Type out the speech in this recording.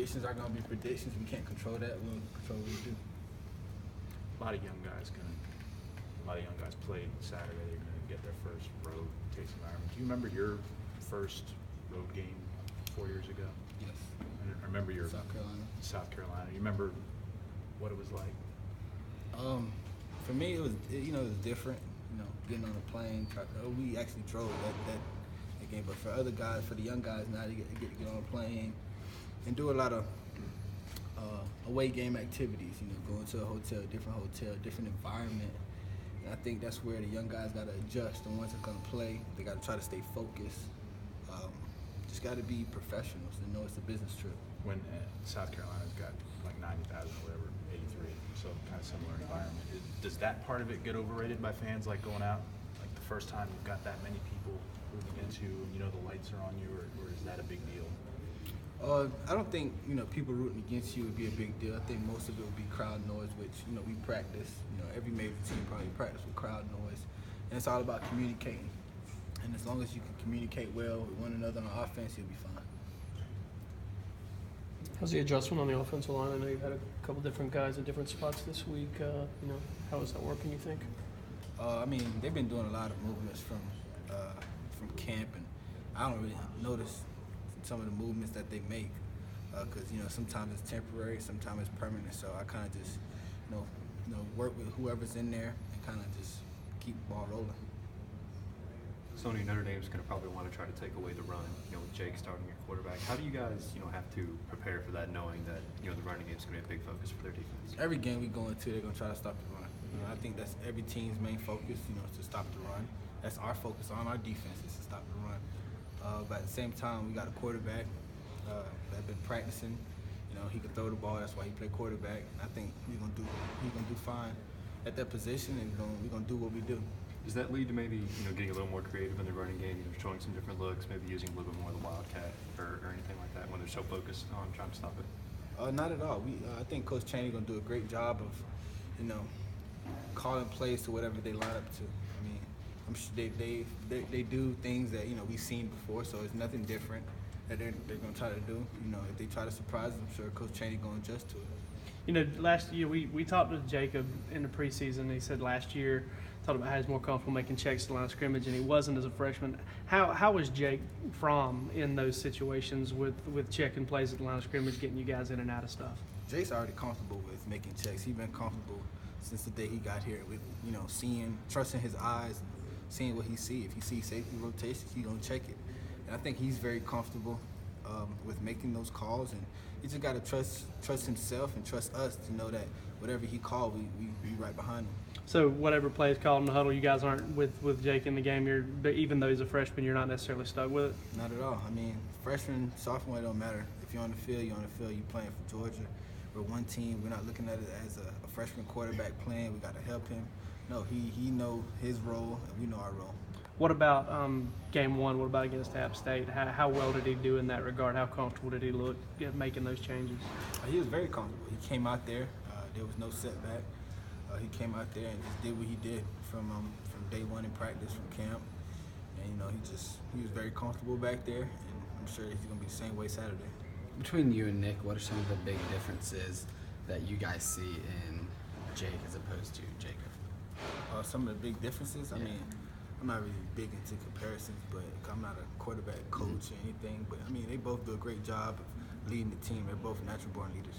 predictions are going to be predictions. We can't control that. We'll control what we do. A lot of young guys played Saturday. They're going to get their first road taste environment. Do you remember your first road game 4 years ago? Yes. I remember your South Carolina. You remember what it was like? For me, it was different. Getting on a plane. We actually drove that game, but for other guys, for the young guys now, they get to get on a plane and do a lot of away game activities. Going to a hotel, different environment. And I think that's where the young guys got to adjust. The ones that are going to play, they got to try to stay focused. Just got to be professionals and know it's a business trip. When South Carolina's got like 90,000 or whatever, 83, so kind of similar environment. Does that part of it get overrated by fans, like going out, like the first time you've got that many people rooting against you and the lights are on you, or is that a big deal? I don't think people rooting against you would be a big deal. I think most of it would be crowd noise, which we practice. Every major team probably practice with crowd noise, and it's all about communicating. And as long as you can communicate well with one another on offense, you'll be fine. How's the adjustment on the offensive line? I know you've had a couple different guys in different spots this week. How is that working, you think? They've been doing a lot of movements from camp, and I don't really notice some of the movements that they make because sometimes it's temporary, sometimes it's permanent. So I kind of just work with whoever's in there and kind of just keep the ball rolling. SONY, Notre Dame's going to probably want to try to take away the run, with Jake starting at quarterback. How do you guys, have to prepare for that, knowing that, the running game's going to be a big focus for their defense? Every game we go into, they're going to try to stop the run. I think that's every team's main focus, is to stop the run. That's our focus on our defense, is to stop the run. But at the same time, we got a quarterback that's been practicing. He can throw the ball. That's why he played quarterback. And I think he's gonna do fine at that position, and we're gonna do what we do. Does that lead to maybe getting a little more creative in the running game, showing some different looks, maybe using a little bit more of the wildcat or anything like that when they're so focused on trying to stop it? Not at all. I think Coach Chaney gonna do a great job of calling plays to whatever they line up to. I'm sure they do things that we've seen before, so it's nothing different that they're gonna try to do. If they try to surprise us, I'm sure Coach Chaney gonna adjust to it. Last year we talked to Jacob in the preseason. He said last year talked about how he's more comfortable making checks to the line of scrimmage, and he wasn't as a freshman. How was Jake Fromm in those situations with checking plays at the line of scrimmage, getting you guys in and out of stuff? Jake's already comfortable with making checks. He's been comfortable since the day he got here with trusting his eyes, seeing what he sees. If he sees safety rotations, he's gonna check it. And I think he's very comfortable with making those calls, and he just got to trust himself and trust us to know that whatever he called, we right behind him. So whatever play is called in the huddle, you guys aren't with Jake in the game. But even though he's a freshman, you're not necessarily stuck with it. Not at all. Freshman, sophomore, it don't matter. If you're on the field, you're on the field. You're playing for Georgia. We're one team. We're not looking at it as a freshman quarterback playing. We got to help him. No, he know his role, and we know our role. What about game one? What about against App State? How well did he do in that regard? How comfortable did he look at making those changes? He was very comfortable. He came out there. There was no setback. He came out there and just did what he did from day one in practice, from camp. And he was very comfortable back there, and I'm sure he's going to be the same way Saturday. Between you and Nick, what are some of the big differences that you guys see in Jake as opposed to Jacob? Some of the big differences? I'm not really big into comparisons, but I'm not a quarterback coach or anything. But they both do a great job of leading the team. They're both natural born leaders.